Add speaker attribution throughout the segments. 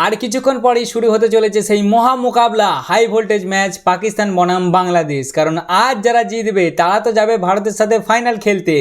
Speaker 1: আর কিছুক্ষণ পরেই শুরু হতে চলেছে সেই মহা মোকাবলা হাই ভোল্টেজ ম্যাচ পাকিস্তান বনাম বাংলাদেশ। কারণ আজ যারা জিতবে তারা তো যাবে ভারতের সাথে ফাইনাল খেলতে,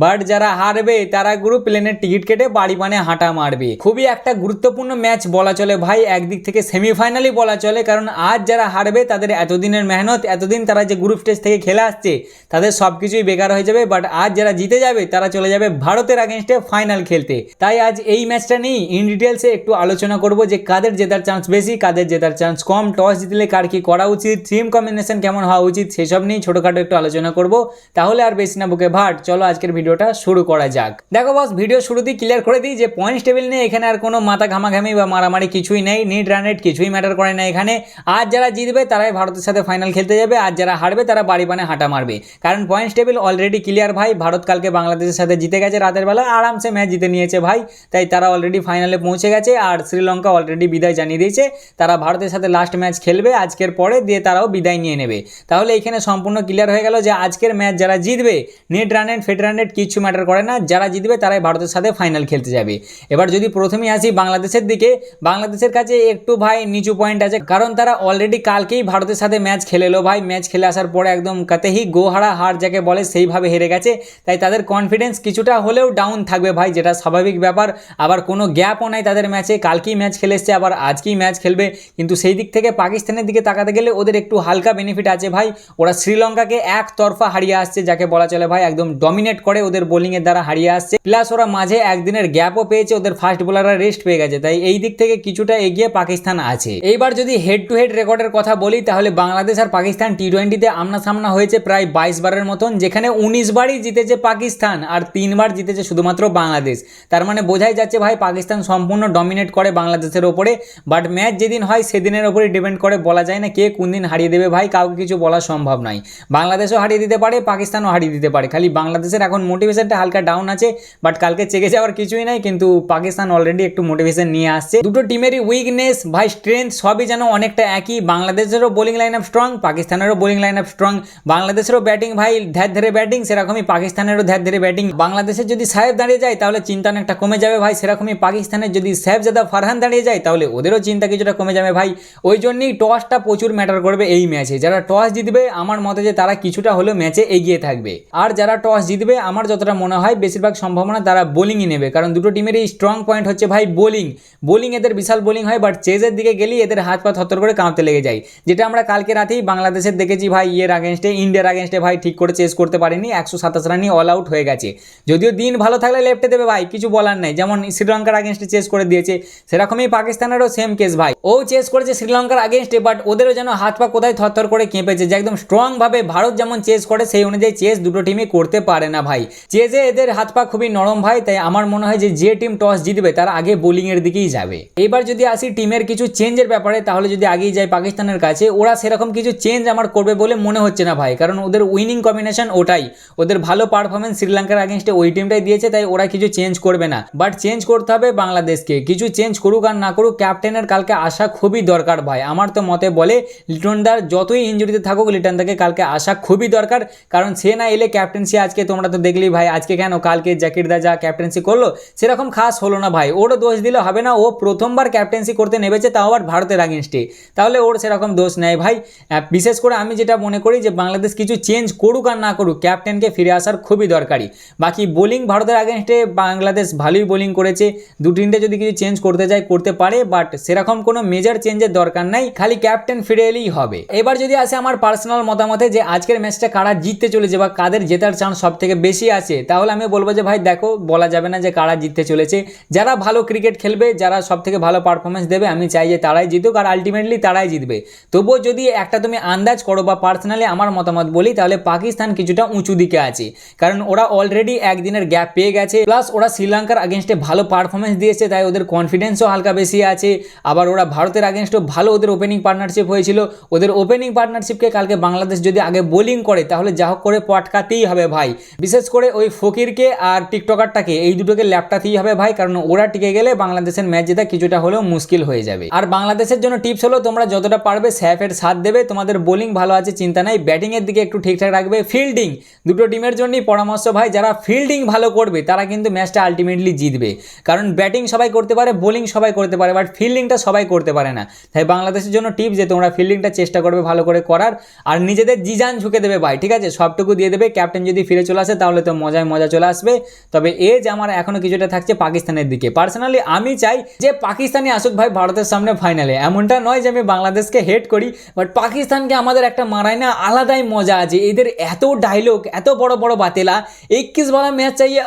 Speaker 1: বাট যারা হারবে তারা গ্রুপ প্লেনের টিকিট কেটে বাড়ি মানে হাঁটা মারবে। খুবই একটা গুরুত্বপূর্ণ ম্যাচ বলা চলে ভাই, একদিক থেকে সেমিফাইনালই বলা চলে। কারণ আজ যারা হারবে তাদের এতদিনের মেহনত, এতদিন তারা যে গ্রুপ স্টেজ থেকে খেলে আসছে তাদের সব কিছুই বেকার হয়ে যাবে। বাট আজ যারা জিতে যাবে তারা চলে যাবে ভারতের আগেনস্টে ফাইনাল খেলতে। তাই আজ এই ম্যাচটা নিয়ে ইন ডিটেলসে একটু আলোচনা করব যে কাদের জেতার চান্স বেশি, কাদের জেতার চান্স কম, টস জিতলে কার কি করা উচিত, টিম কম্বিনেশন কেমন হওয়া উচিত, সেসব নিয়ে ছোটখাটো একটু আলোচনা করব। তাহলে আর বেশি না বুকে ভাট, চলো আজকের ভিডিওটা শুরু করা যাক। দেখো বস, ভিডিও শুরুতেই ক্লিয়ার করে দিই যে পয়েন্টস টেবিল নিয়ে এখানে আর কোনো মাথা ঘামাঘামি বা মারামারি কিছুই নেই, নিট রান রেট কিছুই ম্যাটার করে না এখানে। আজ যারা জিতবে তারাই ভারতের সাথে ফাইনাল খেলতে যাবে, আজ যারা হারবে তারা বাড়ি বানে হাঁটা মারবে। কারণ পয়েন্টস টেবিল অলরেডি ক্লিয়ার ভাই, ভারত কালকে বাংলাদেশের সাথে জিতে গেছে রাতের বেলা, আরামসে ম্যাচ জিতে নিয়েছে ভাই। তাই তারা অলরেডি ফাইনালে পৌঁছে গেছে। আর শ্রীলঙ্কা অলরেডি বিদায় জানিয়ে দিয়েছে, তারা ভারতের সাথে লাস্ট ম্যাচ খেলবে আজকের পরে, দিয়ে তারাও বিদায় নিয়ে নেবে। তাহলে এখানে সম্পূর্ণ ক্লিয়ার হয়ে গেল যে আজকের ম্যাচ যারা জিতবে, নেট রান রেট ফেট রান রেট কিছু ম্যাটার করে না, যারা জিতবে তারাই ভারতের সাথে ফাইনাল খেলতে যাবে। এবার যদি প্রথমেই আসি বাংলাদেশের দিকে, বাংলাদেশের কাছে একটু ভাই নিচু পয়েন্ট আছে, কারণ তারা অলরেডি কালকেই ভারতের সাথে ম্যাচ খেলেলো ভাই। ম্যাচ খেলে আসার পরে একদম কাতেহি গোহারা হার যাকে বলে সেইভাবে হেরে গেছে। তাই তাদের কনফিডেন্স কিছুটা হলেও ডাউন থাকবে ভাই, যেটা স্বাভাবিক ব্যাপার। আবার কোনো গ্যাপও নাই তাদের ম্যাচে, কালকেই ম্যাচ খেলে এসছে, আবার আজকেই ম্যাচ খেলবে। কিন্তু সেই দিক থেকে পাকিস্তানের দিকে তাকাতে গেলে ওদের একটু হালকা বেনিফিট আছে ভাই। ওরা শ্রীলঙ্কাকে একতরফা হারিয়ে আসছে, যাকে বলা চলে ভাই একদম ডমিনেট করে ওদের বোলিংয়ের দ্বারা হারিয়ে আসছে। প্লাস ওরা মাঝে একদিনের গ্যাপও পেয়েছে, ওদের ফাস্ট বোলাররা রেস্ট পেয়ে গেছে। তাই এই দিক থেকে কিছুটা এগিয়ে পাকিস্তান আছে। এইবার যদি হেড টু হেড রেকর্ডের কথা বলি, তাহলে বাংলাদেশ আর পাকিস্তান টি-20তে আমনাসামনা হয়েছে প্রায় 22 বারের মতন, যেখানে 19 বারই জিতেছে পাকিস্তান আর 3 বার জিতেছে শুধুমাত্র বাংলাদেশ। তার মানে বোঝাই যাচ্ছে ভাই পাকিস্তান সম্পূর্ণ ডমিনেট করে বাংলাদেশের ওপরে। বাট ম্যাচ যেদিন হয় সেদিনের ওপরে ডিপেন্ড করে, বলা যায় না কে কোন দিন হারিয়ে দেবে ভাই, কাউকে কিছু বলা সম্ভব নয়। বাংলাদেশও হারিয়ে দিতে পারে, পাকিস্তানও হারিয়ে দিতে পারে। খালি বাংলাদেশের এখন মোটিভেশনটা হালকা ডাউন আছে, বাট কালকে চেকে যাওয়ার কিছুই নাই। কিন্তু পাকিস্তান অলরেডি একটু মোটিভেশন নিয়ে আসছে। দুটো টিমেরই উইকনেস ভাই স্ট্রেংথ সবই যেন অনেকটা একই। বাংলাদেশেরও বোলিং লাইন আপ স্ট্রং, পাকিস্তানেরও বোলিং লাইন আপ স্ট্রং। বাংলাদেশেরও ব্যাটিং ভাই ধ্যার ধরে ব্যাটিং, সেরকমই পাকিস্তানেরও ধ্যার ধরে ব্যাটিং। বাংলাদেশের যদি সাহেব দাঁড়িয়ে যায় তাহলে চিন্তা অনেকটা কমে যাবে ভাই, সেরকমই পাকিস্তানের যদি সাহেবজাদা ফারহান দাঁড়িয়ে যায় তাহলে ওদেরও চিন্তা কিছুটা কমে যাবে ভাই। ওই জন্যই টসটা প্রচুর ম্যাটার করবে এই ম্যাচে। যারা টস জিতবে আমার মতে যে তারা কিছুটা হলেও ম্যাচে এগিয়ে থাকবে। আর যারা টস জিতবে আমার যতটা মনে হয় বেশিরভাগ সম্ভাবনা তারা বোলিংই নেবে, কারণ দুটো টিমেরই স্ট্রং পয়েন্ট হচ্ছে ভাই বোলিং এদের বিশাল বোলিং হয়। বাট চেজের দিকে গেলেই এদের হাত পা থরথর করে কাঁপতে লেগে যায়, যেটা আমরা কালকে রাতেই বাংলাদেশের দেখেছি ভাই। ইন্ডিয়ার আগেনস্টে ভাই ঠিক করে চেস করতে পারেনি, 127 রানই অল আউট হয়ে গেছে। যদিও দিন ভালো থাকলে লেফটে দেবে ভাই, কিছু বলার নাই। যেমন শ্রীলঙ্কার আগেনস্টে চেস করে দিয়েছে, সেরকমই পাকিস্তানেরও সেম কেস ভাই। ও চেস করেছে শ্রীলঙ্কার আগেনস্টে, বাট ওদেরও যেন হাত পা কোথায় থরথর করে কেঁপেছে, যে একদম স্ট্রং ভাবে ভারত যেমন চেস করে সেই অনুযায়ী চেস দুটো টিমই করতে পারে না ভাই। চেজে এদের হাত পা খুবই নরম ভাই। তাই আমার মনে হয় যে টিম টস জিতবে তারা আগে বোলিং এর দিকেই যাবে। এবার যদি আসি টিমের কিছু চেঞ্জের ব্যাপারে, তাহলে যদি আগেই যায় পাকিস্তানের কাছে, ওরা সেরকম কিছু চেঞ্জ আমার করবে বলে মনে হচ্ছে না ভাই। কারণ ওদের উইনিং কম্বিনেশন ওটাই, ওদের ভালো পারফরমেন্স শ্রীলঙ্কার আগেনস্টে ওই টিমটাই দিয়েছে। তাই ওরা কিছু চেঞ্জ করবে না। বাট চেঞ্জ করতে হবে বাংলাদেশকে। কিছু চেঞ্জ করুক আর না করুক, ক্যাপ্টেনের কালকে আসা খুবই দরকার ভাই। আমার তো মতে বলে লিটন দার যতই ইনজুরিতে থাকুক, লিটন দাকে কালকে আসা খুবই দরকার। কারণ সে না এলে ক্যাপ্টেন্সি আজকে তোমরা তো দেখলেই ভাই, আজকে কেন কালকে জাকির দা যা ক্যাপ্টেন্সি করলো সেরকম খাস হলো না ভাই। ওরও দোষ দিলে হবে না, ও প্রথমবার ক্যাপ্টেন্সি করতে নেমেছে, তাও আবার ভারতের আগেনস্টে, তাহলে ওর সেরকম দোষ নেই ভাই। বিশেষ করে আমি যেটা মনে করি যে বাংলাদেশ কিছু চেঞ্জ করুক আর না করুক, ক্যাপ্টেনকে ফিরে আসার খুবই দরকারি। বাকি বোলিং ভারতের আগেনস্টে বাংলাদেশ ভালোই বোলিং করেছে, দু তিনটে যদি কিছু চেঞ্জ করতে যায় করতে পারে, বাট সেরকম কোনো মেজর চেঞ্জের দরকার নাই, খালি ক্যাপ্টেন ফিরে এলেই হবে। এবার যদি আসে আমার পার্সোনাল মতামতে যে আজকের ম্যাচটা কারা জিততে চলেছে বা কাদের জেতার চান্স সব থেকে বেশি আছে, তাহলে আমি বলবো যে ভাই দেখো, বলা যাবে না যে কারা জিততে চলেছে। যারা ভালো ক্রিকেট খেলবে, যারা সব থেকে ভালো পারফরমেন্স দেবে, আমি চাই যে তারাই জিতুক, আর আলটিমেটলি তারাই জিতবে। তবুও যদি একটা তুমি আন্দাজ করো বা পার্সোনালি আমার মতামত বলি, তাহলে পাকিস্তান কিছুটা উঁচু দিকে আছে। কারণ ওরা অলরেডি একদিনের গ্যাপ পেয়ে গেছে, প্লাস ওরা শ্রীলঙ্কার আগেনস্টে ভালো পারফরমেন্স দিয়েছে, তাই ওদের কনফিডেন্সও হালকা বেশি আছে। আবার ওরা ভারতের আগেনস্টেও ভালো ওদের ওপেনিং পার্টনারশিপ হয়েছিল। ওদের ওপেনিং পার্টনারশিপকে কালকে বাংলাদেশ যদি আগে বোলিং করে তাহলে যা হোক করে পটকাতেই হবে ভাই। বিশেষ করে করে ওই ফকিরকে আর টিকটকারটাকে এই দুটোকে ল্যাপটাতেই হবে ভাই, কারণ ওরা টিকে গেলে বাংলাদেশের ম্যাচ জেতা কিছুটা হলেও মুশকিল হয়ে যাবে। আর বাংলাদেশের জন্য টিপস হলো তোমরা যতটা পারবে স্যাফের সাথ দেবে, তোমাদের বোলিং ভালো আছে চিন্তা নাই, ব্যাটিংয়ের দিকে একটু ঠিকঠাক রাখবে, ফিল্ডিং দুটো টিমের জন্যই পরামর্শ ভাই, যারা ফিল্ডিং ভালো করবে তারা কিন্তু ম্যাচটা আলটিমেটলি জিতবে। কারণ ব্যাটিং সবাই করতে পারে, বোলিং সবাই করতে পারে, বাট ফিল্ডিংটা সবাই করতে পারে না। তাই বাংলাদেশের জন্য টিপস যে তোমরা ফিল্ডিংটা চেষ্টা করবে ভালো করে করার, আর নিজেদের জিজান ঝুঁকে দেবে ভাই, ঠিক আছে, সবটুকু দিয়ে দেবে। ক্যাপ্টেন যদি ফিরে চলে আসে তাহলে তো মজায় মজা চলে আসবে। তবে এজ আমার এখনো কিছুটা থাকছে পাকিস্তানের দিকে। পার্সোনালি আমি চাই যে পাকিস্তানি আসুক ভাই ভারতের সামনে ফাইনালে। এমনটা নয় যে আমি বাংলাদেশকে হেট করি, বাট পাকিস্তানকে আমাদের একটা মারায় না আলাদাই মজা আছে। এদের এত ডায়লগ, এত বড় বড় বাতেলা, 21 वाला ম্যাচ চাইয়ে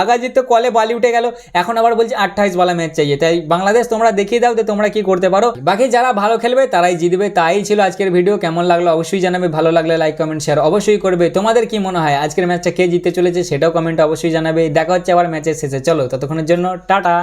Speaker 1: আগাজি তো কলে বালি উঠে গেল, এখন আবার বলছে 28 वाला ম্যাচ চাইয়ে। তাই বাংলাদেশ তোমরা দেখিয়ে দাও যে তোমরা কি করতে পারো, বাকি যারা ভালো খেলবে তারাই জিতবে। তাই ছিল আজকের ভিডিও, কেমন লাগলো অবশ্যই জানাবে, ভালো লাগলে লাইক কমেন্ট শেয়ার অবশ্যই করবে। তোমাদের কি মনে হয় আজকের ম্যাচটা কে জিততে চলেছে সেটাও কমেন্টে অবশ্যই জানাবে। দেখা হচ্ছে আবার ম্যাচের শেষে, চলো ততক্ষণের জন্য টাটা।